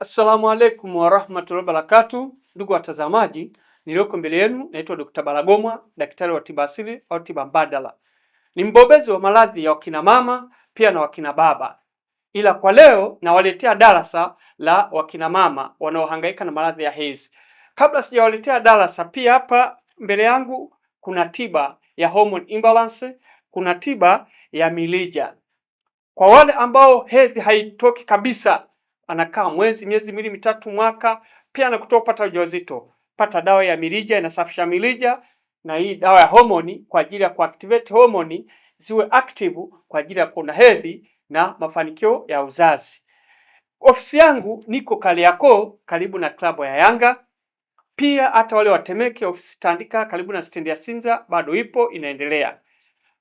Assalamu alaikum warahmatullahi wabarakatuh. Ndugu watazamaji, nilioko mbele yenu naitwa Dr. Balagomwa, daktari wa tiba asili au tiba mbadala. Ni mbobezi wa maradhi ya wakina mama pia na wakina baba. Ila kwa leo nawaletea darasa la wakina mama wanaohangaika na maradhi ya hedhi. Kabla sijawaletea darasa, pia hapa mbele yangu kuna tiba ya hormone imbalance, kuna tiba ya mirija. Kwa wale ambao hedhi haitoki kabisa, anakaa mwezi, miezi miwili, mitatu, mwaka, pia na kutopata ujauzito, pata dawa ya mirija, inasafisha mirija, na hii dawa ya homoni kwa ajili ya kuactivate homoni ziwe active kwa ajili ya kuona hedhi na mafanikio ya uzazi. Ofisi yangu niko Kariakoo karibu na klabu ya Yanga. Pia hata wale watemeke, ofisi Tandika karibu na stendi ya Sinza bado ipo, inaendelea.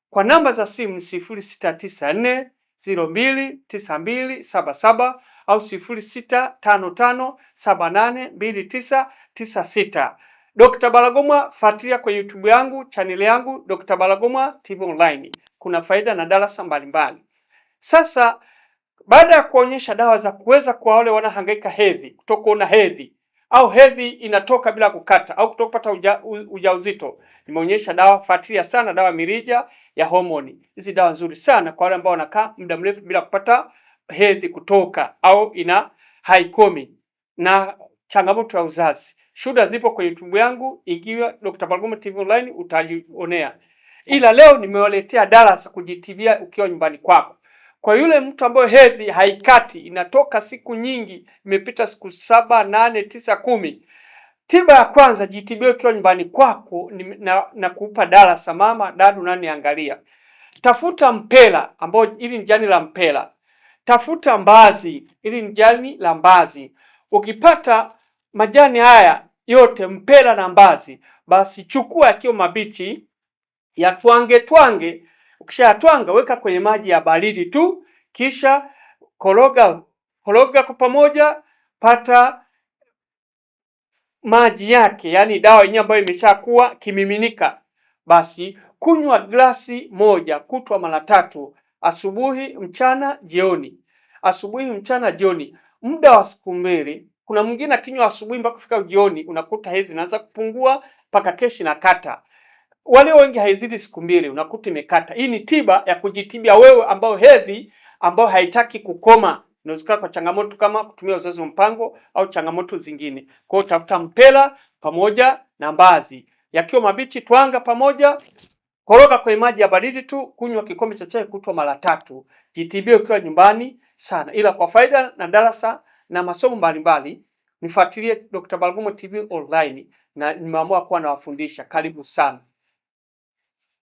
Kwa namba za simu 0694 029277 au 0655782996. Dr. Balagomwa, fuatilia kwa YouTube yangu, channel yangu Dr. Balagomwa TV Online. Kuna faida na darasa mbalimbali. Sasa baada ya kuonyesha dawa za kuweza kwa wale wanahangaika hedhi, kutokuona hedhi au hedhi inatoka bila kukata au kutopata ujauzito, nimeonyesha dawa. Fuatilia sana dawa mirija ya homoni. Hizi dawa nzuri sana kwa wale ambao wanakaa muda mrefu bila kupata hedhi kutoka au haikomi na changamoto ya uzazi. Shuhuda zipo kwa YouTube yangu, ingiwa Dr. Balagomwa TV Online utajionea. Ila leo nimewaletea darasa kujitibia ukiwa nyumbani kwako. Kwa yule mtu ambaye hedhi haikati, inatoka siku nyingi, imepita siku 7, 8, 9, 10. Tiba ya kwanza, jitibie ukiwa nyumbani kwako, na kuupa darasa mama, dadu, nani angalia. Tafuta mpela ambao ili ni jani la mpela. Tafuta mbazi, ili ni jani la mbazi. Ukipata majani haya yote, mpela na mbazi, basi chukua yakiwa mabichi, yatwange. Ukishayatwanga weka kwenye maji ya baridi tu, kisha koroga kwa pamoja, pata maji yake, yani dawa yenyewe ambayo imeshakuwa kimiminika. Basi kunywa glasi moja kutwa mara 3, asubuhi, mchana, jioni. Asubuhi, mchana, jioni, muda wa siku 2. Kuna mwingine akinywa asubuhi mpaka kufika jioni, unakuta hedhi inaanza kupungua mpaka keshi na kata. Wale wengi haizidi siku 2 unakuta imekata. Hii ni tiba ya kujitibia wewe ambao hedhi ambao haitaki kukoma. Inawezekana kwa changamoto kama kutumia uzazi wa mpango au changamoto zingine. Kwa hiyo tafuta mpela pamoja na mbazi. Yakiwa mabichi twanga pamoja, koroga kwenye maji ya baridi tu, kunywa kikombe cha chai kutwa mara 3. Jitibie ukiwa nyumbani sana. Ila kwa faida na darasa na masomo mbalimbali, nifuatilie Dr. Balagomwa TV Online, na nimeamua kuwa nawafundisha. Karibu sana.